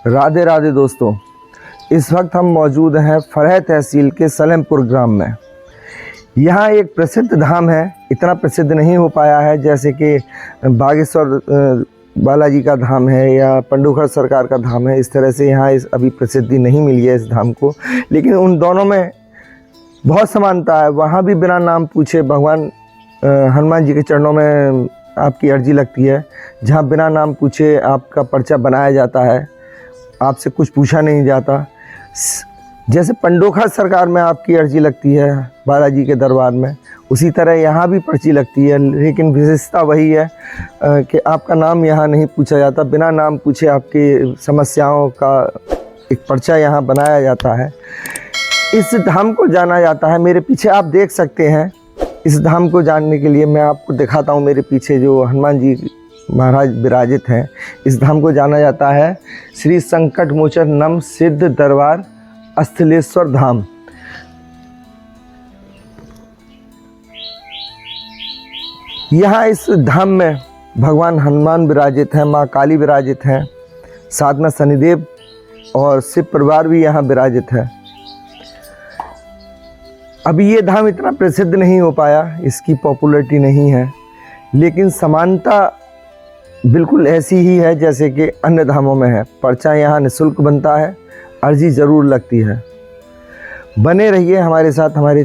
राधे राधे दोस्तों, इस वक्त हम मौजूद हैं फरह तहसील के सलेमपुर ग्राम में। यहाँ एक प्रसिद्ध धाम है, इतना प्रसिद्ध नहीं हो पाया है जैसे कि बागेश्वर बालाजी का धाम है या पंडोखर सरकार का धाम है। इस तरह से यहाँ अभी प्रसिद्धि नहीं मिली है इस धाम को, लेकिन उन दोनों में बहुत समानता है। वहाँ भी बिना नाम पूछे भगवान हनुमान जी के चरणों में आपकी अर्जी लगती है, जहाँ बिना नाम पूछे आपका पर्चा बनाया जाता है, आपसे कुछ पूछा नहीं जाता। जैसे पंडोखर सरकार में आपकी अर्जी लगती है बालाजी के दरबार में, उसी तरह यहाँ भी पर्ची लगती है, लेकिन विशेषता वही है कि आपका नाम यहाँ नहीं पूछा जाता। बिना नाम पूछे आपकी समस्याओं का एक पर्चा यहाँ बनाया जाता है। इस धाम को जाना जाता है, मेरे पीछे आप देख सकते हैं। इस धाम को जानने के लिए मैं आपको दिखाता हूँ, मेरे पीछे जो हनुमान जी महाराज विराजित हैं। इस धाम को जाना जाता है श्री संकट मोचन नम सिद्ध दरबार अस्थलेश्वर धाम। यहाँ इस धाम में भगवान हनुमान विराजित हैं, माँ काली विराजित हैं, साथ में शनिदेव और शिव परिवार भी यहाँ विराजित है। अभी ये धाम इतना प्रसिद्ध नहीं हो पाया, इसकी पॉपुलैरिटी नहीं है, लेकिन समानता बिल्कुल ऐसी ही है जैसे कि अन्य धामों में है। पर्चा यहाँ निःशुल्क बनता है, अर्जी ज़रूर लगती है। बने रहिए हमारे साथ, हमारे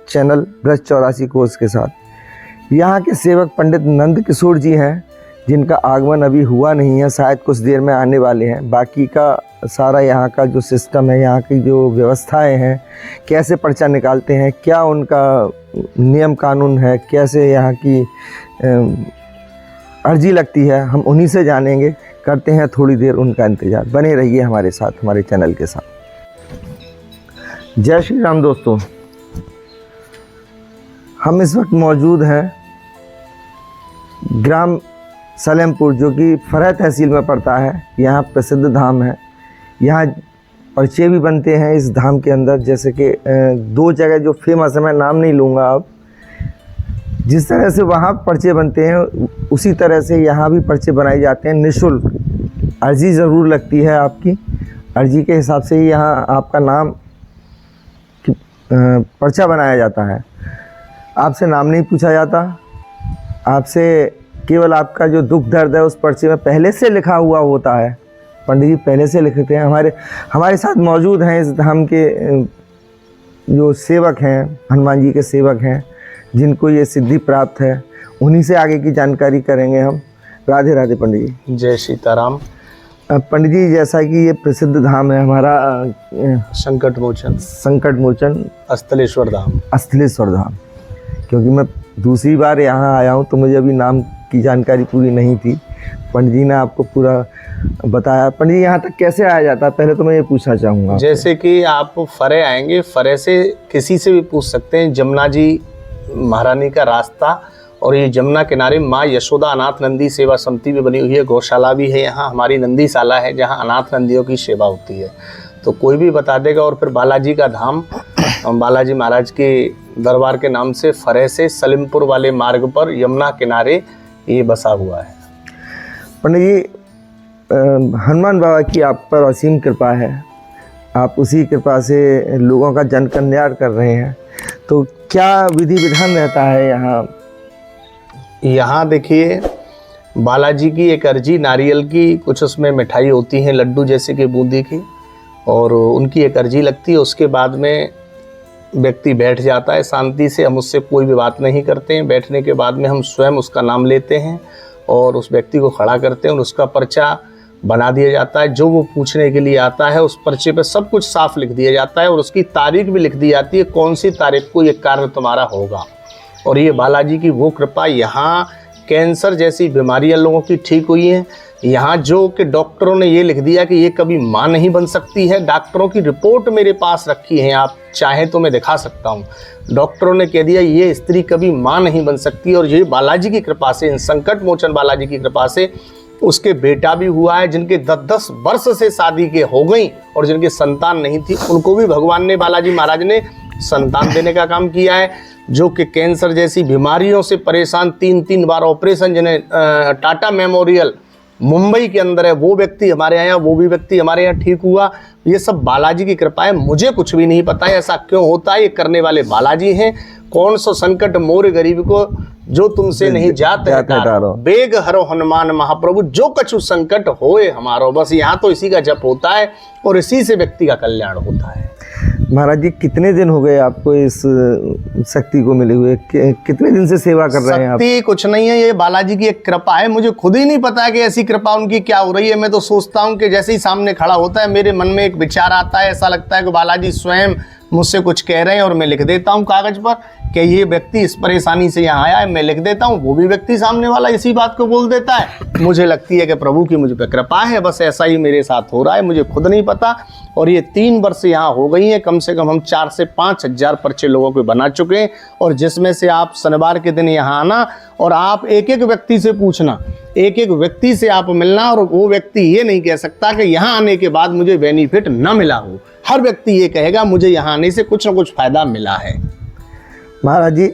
चैनल ब्रज 84 कोर्स के साथ। यहाँ के सेवक पंडित नंद किशोर जी हैं, जिनका आगमन अभी हुआ नहीं है, शायद कुछ देर में आने वाले हैं। बाकी का सारा यहाँ का जो सिस्टम है, यहाँ की जो व्यवस्थाएं हैं, कैसे पर्चा निकालते हैं, क्या उनका नियम कानून है, कैसे यहाँ की अर्जी लगती है, हम उन्हीं से जानेंगे। करते हैं थोड़ी देर उनका इंतज़ार। बने रहिए हमारे साथ, हमारे चैनल के साथ। जय श्री राम दोस्तों, हम इस वक्त मौजूद हैं ग्राम सलेमपुर, जो कि फरह तहसील में पड़ता है। यहाँ प्रसिद्ध धाम है, यहाँ पर्चे भी बनते हैं इस धाम के अंदर। जैसे कि दो जगह जो फेमस है, मैं नाम नहीं लूँगा अब, जिस तरह से वहाँ पर्चे बनते हैं उसी तरह से यहाँ भी पर्चे बनाए जाते हैं निःशुल्क। अर्जी ज़रूर लगती है आपकी, अर्जी के हिसाब से ही यहाँ आपका नाम पर्चा बनाया जाता है। आपसे नाम नहीं पूछा जाता, आपसे केवल आपका जो दुख दर्द है उस पर्चे में पहले से लिखा हुआ होता है। पंडित जी पहले से लिखते हैं। हमारे साथ मौजूद हैं इस धाम के जो सेवक हैं, हनुमान जी के सेवक हैं, जिनको ये सिद्धि प्राप्त है। उन्हीं से आगे की जानकारी करेंगे हम। राधे राधे पंडित जी। जय सीताराम। पंडित जी, जैसा कि ये प्रसिद्ध धाम है हमारा संकट मोचन अस्थलेश्वर धाम, क्योंकि मैं दूसरी बार यहाँ आया हूँ तो मुझे अभी नाम की जानकारी पूरी नहीं थी। पंडित जी ने आपको पूरा बताया। पंडित जी, यहाँ तक कैसे आया जाता है, पहले तो मैं ये पूछना चाहूँगा। जैसे कि आप फरे आएंगे, फरे से किसी से भी पूछ सकते हैं। जमुना जी महारानी का रास्ता, और ये जमुना किनारे माँ यशोदा अनाथ नंदी सेवा समिति भी बनी हुई है, गौशाला भी है यहाँ, हमारी नंदीशाला है जहाँ अनाथ नंदियों की सेवा होती है। तो कोई भी बता देगा। और फिर बालाजी का धाम, बालाजी महाराज के दरबार के नाम से फरह से सलेमपुर वाले मार्ग पर यमुना किनारे ये बसा हुआ है। पंडित जी, हनुमान बाबा की आप पर असीम कृपा है, आप उसी कृपा से लोगों का जन कल्याण कर रहे हैं। तो क्या विधि विधान रहता है यहाँ? यहाँ देखिए, बालाजी की एक अर्जी नारियल की, कुछ उसमें मिठाई होती हैं लड्डू जैसे कि बूंदी की, और उनकी एक अर्जी लगती है। उसके बाद में व्यक्ति बैठ जाता है शांति से, हम उससे कोई भी बात नहीं करते हैं। बैठने के बाद में हम स्वयं उसका नाम लेते हैं और उस व्यक्ति को खड़ा करते हैं और उसका पर्चा बना दिया जाता है। जो वो पूछने के लिए आता है उस पर्चे पे सब कुछ साफ लिख दिया जाता है और उसकी तारीख भी लिख दी जाती है, कौन सी तारीख को ये कार्य तुम्हारा होगा। और ये बालाजी की वो कृपा, यहाँ कैंसर जैसी बीमारियां लोगों की ठीक हुई हैं। यहाँ जो कि डॉक्टरों ने ये लिख दिया कि ये कभी माँ नहीं बन सकती है, डॉक्टरों की रिपोर्ट मेरे पास रखी है, आप चाहें तो मैं दिखा सकता हूँ। डॉक्टरों ने कह दिया ये स्त्री कभी माँ नहीं बन सकती, और ये बालाजी की कृपा से, इन संकट मोचन बालाजी की कृपा से उसके बेटा भी हुआ है, जिनके 10-10 वर्ष से शादी के हो गई और जिनके संतान नहीं थी, उनको भी भगवान ने, बालाजी महाराज ने संतान देने का काम किया है। जो कि कैंसर जैसी बीमारियों से परेशान, 3-3 बार ऑपरेशन, जिन्हें टाटा मेमोरियल मुंबई के अंदर है, वो व्यक्ति हमारे यहाँ, वो भी व्यक्ति हमारे यहाँ ठीक हुआ। ये सब बालाजी की कृपा है। मुझे कुछ भी नहीं पता है ऐसा क्यों होता है, ये करने वाले बालाजी हैं। कौन सा संकट मोर गरीब को जो तुमसे नहीं जात है तारो, बेग हरो हनुमान महाप्रभु जो कछु संकट होए हमारो। बस यहाँ तो इसी का जप होता है और इसी से व्यक्ति का कल्याण होता है। महाराज जी कितने दिन हो गए आपको इस शक्ति को मिले हुए, कितने दिन से सेवा कर रहे हैं आप? शक्ति कुछ नहीं है, ये बालाजी की एक कृपा है। मुझे खुद ही नहीं पता है कि ऐसी कृपा उनकी क्या हो रही है। मैं तो सोचता हूँ कि जैसे ही सामने खड़ा होता है मेरे मन में एक विचार आता है, ऐसा लगता है कि बालाजी स्वयं मुझसे कुछ कह रहे हैं और मैं लिख देता हूँ कागज पर कि ये व्यक्ति इस परेशानी से यहाँ आया है, मैं लिख देता हूँ। वो भी व्यक्ति सामने वाला इसी बात को बोल देता है। मुझे लगती है कि प्रभु की मुझ पर कृपा है, बस ऐसा ही मेरे साथ हो रहा है, मुझे खुद नहीं पता। और ये 3 वर्ष यहाँ हो गई हैं, कम से कम हम 4 से 5 हजार पर्चे लोगों को बना चुके हैं। और जिसमें से आप शनिवार के दिन यहाँ आना और आप एक एक व्यक्ति से पूछना, एक एक व्यक्ति से आप मिलना, और वो व्यक्ति ये नहीं कह सकता कि यहाँ आने के बाद मुझे बेनिफिट न मिला हो। हर व्यक्ति ये कहेगा मुझे यहाँ आने से कुछ ना कुछ फायदा मिला है। महाराज जी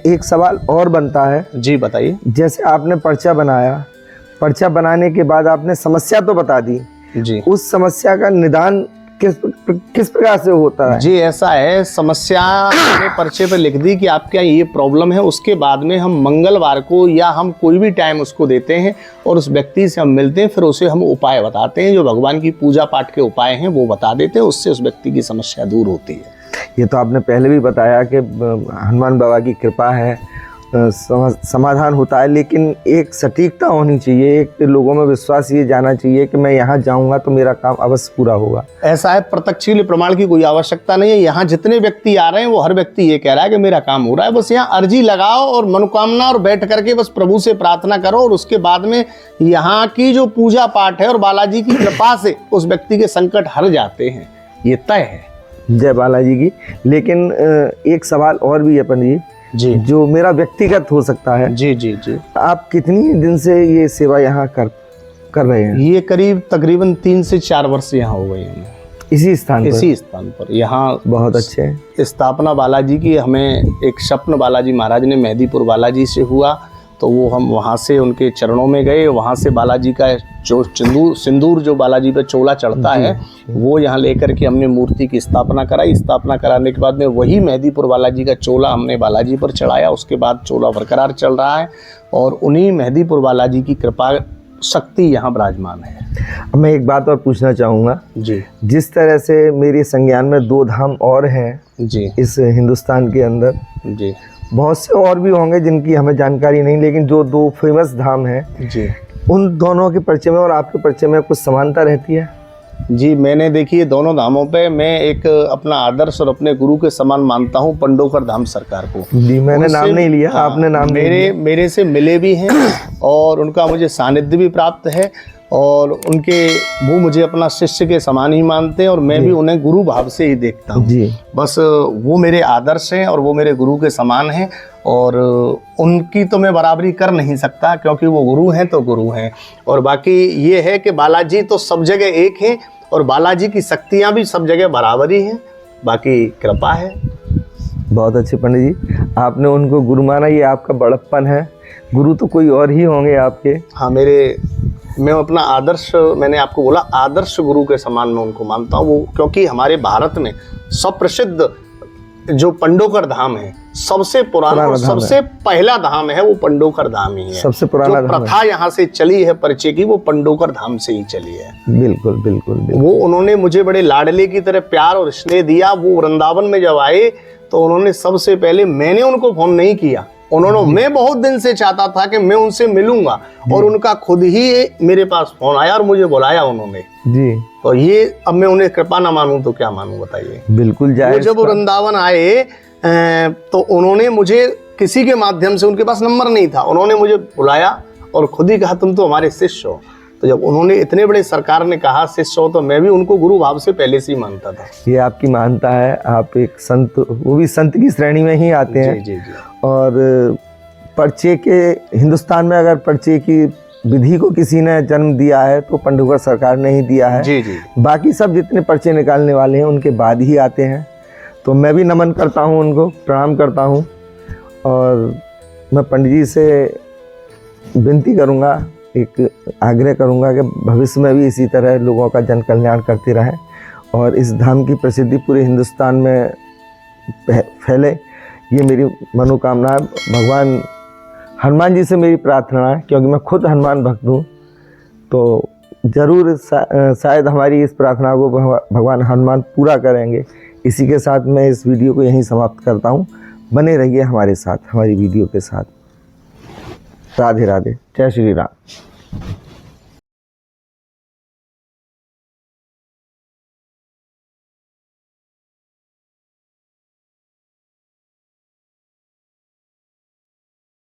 एक सवाल और बनता है। जी बताइए। जैसे आपने पर्चा बनाया, पर्चा बनाने के बाद आपने समस्या तो बता दी जी, उस समस्या का निदान किस प्रकार से होता है? जी ऐसा है, समस्या मैंने पर्चे पे लिख दी कि आपके यहाँ ये प्रॉब्लम है। उसके बाद में हम मंगलवार को या हम कोई भी टाइम उसको देते हैं और उस व्यक्ति से हम मिलते हैं, फिर उसे हम उपाय बताते हैं, जो भगवान की पूजा पाठ के उपाय हैं वो बता देते हैं, उससे उस व्यक्ति की समस्या दूर होती है। ये तो आपने पहले भी बताया कि हनुमान बाबा की कृपा है, समाधान होता है, लेकिन एक सटीकता होनी चाहिए, एक लोगों में विश्वास ये जाना चाहिए कि मैं यहाँ जाऊँगा तो मेरा काम अवश्य पूरा होगा। ऐसा है, प्रत्यक्ष प्रमाण की कोई आवश्यकता नहीं है। यहाँ जितने व्यक्ति आ रहे हैं वो हर व्यक्ति ये कह रहा है कि मेरा काम हो रहा है। बस यहाँ अर्जी लगाओ और मनोकामना और बैठ करके बस प्रभु से प्रार्थना करो, और उसके बाद में यहाँ की जो पूजा पाठ है और बालाजी की कृपा से उस व्यक्ति के संकट हर जाते हैं, ये तय है। जय बालाजी की। लेकिन एक सवाल और भी है पंडित जी, जो मेरा व्यक्तिगत हो सकता है। जी जी जी। आप कितनी दिन से ये सेवा यहाँ कर रहे हैं? ये करीब तकरीबन 3 से 4 वर्ष यहाँ हो गए हैं, इसी स्थान पर? इसी स्थान पर। यहाँ बहुत अच्छे। स्थापना बालाजी की हमें एक स्वप्न बालाजी महाराज ने मेहदीपुर बालाजी से हुआ, तो वो हम वहाँ से उनके चरणों में गए। वहाँ से बालाजी का जो सिंदूर जो बालाजी पे चोला चढ़ता है वो यहाँ लेकर के हमने मूर्ति की स्थापना कराई। स्थापना कराने के बाद में वही मेहदीपुर बालाजी का चोला हमने बालाजी पर चढ़ाया। उसके बाद चोला बरकरार चल रहा है और उन्हीं मेहदीपुर बालाजी की कृपा शक्ति यहाँ विराजमान है। अब मैं एक बात और पूछना चाहूँगा जी। जिस तरह से मेरे संज्ञान में 2 धाम और हैं जी इस हिंदुस्तान के अंदर, जी, बहुत से और भी होंगे जिनकी हमें जानकारी नहीं, लेकिन जो 2 फेमस धाम हैं जी, उन दोनों के परिचय में और आपके परिचय में कुछ समानता रहती है? जी मैंने देखिए दोनों धामों पे मैं एक अपना आदर्श और अपने गुरु के समान मानता हूँ पंडोकर धाम सरकार को। जी, मैंने नाम नहीं लिया, आपने नाम मेरे से मिले भी हैं और उनका मुझे सानिध्य भी प्राप्त है, और वो मुझे अपना शिष्य के समान ही मानते हैं और मैं भी उन्हें गुरु भाव से ही देखता हूँ जी। बस वो मेरे आदर्श हैं और वो मेरे गुरु के समान हैं, और उनकी तो मैं बराबरी कर नहीं सकता क्योंकि वो गुरु हैं तो गुरु हैं। और बाकी ये है कि बालाजी तो सब जगह एक है और बालाजी की शक्तियाँ भी सब जगह बराबर ही हैं, बाकी कृपा है। बहुत अच्छे पंडित जी, आपने उनको गुरु माना, ये आपका बड़प्पन है। गुरु तो कोई और ही होंगे आपके। हाँ, मैं अपना आदर्श, मैंने आपको बोला आदर्श गुरु के समान मैं उनको मानता हूँ। वो क्योंकि हमारे भारत में सब प्रसिद्ध जो पंडोकर धाम है, सबसे पुराना और सबसे पहला धाम है, वो पंडोकर धाम ही है। सबसे पुराना जो प्रथा यहाँ से चली है परिचय की, वो पंडोकर धाम से ही चली है। बिल्कुल बिल्कुल, बिल्कुल। वो उन्होंने मुझे बड़े लाडले की तरह प्यार और स्नेह दिया। वो वृंदावन में जब आए तो उन्होंने सबसे पहले, मैंने उनको फोन नहीं किया, मैं बहुत दिन से चाहता था कि मैं उनसे मिलूंगा और उनका खुद ही मेरे पास फोन आया और मुझे बुलाया उन्होंने जी। तो ये अब मैं उन्हें कृपा ना मानूं तो क्या मानूं, बताइए। बिल्कुल जायज। वो जब वृंदावन आए तो उन्होंने मुझे किसी के माध्यम से, उनके पास नंबर नहीं था, उन्होंने मुझे बुलाया और खुद ही कहा तुम तो हमारे शिष्य हो। तो जब उन्होंने इतने बड़े सरकार ने कहा शिष्य हो, तो मैं भी उनको गुरु भाव से पहले से ही मानता था। ये आपकी मानता है, आप एक संत, वो भी संत की श्रेणी में ही आते हैं। जी, जी, जी। और पर्चे के, हिंदुस्तान में अगर पर्चे की विधि को किसी ने जन्म दिया है तो पंडोकर सरकार ने ही दिया है। जी, जी। बाकी सब जितने पर्चे निकालने वाले हैं उनके बाद ही आते हैं। तो मैं भी नमन करता हूँ, उनको प्रणाम करता हूँ। और मैं पंडित जी से विनती करूँगा एक आग्रह करूँगा कि भविष्य में भी इसी तरह लोगों का जन कल्याण करते रहें और इस धाम की प्रसिद्धि पूरे हिंदुस्तान में फैले, ये मेरी मनोकामना है। भगवान हनुमान जी से मेरी प्रार्थना है, क्योंकि मैं खुद हनुमान भक्त हूँ, तो ज़रूर शायद हमारी इस प्रार्थना को भगवान हनुमान पूरा करेंगे। इसी के साथ मैं इस वीडियो को यहीं समाप्त करता हूँ। बने रहिए हमारे साथ, हमारी वीडियो के साथ। राधे राधे, जय श्री राम।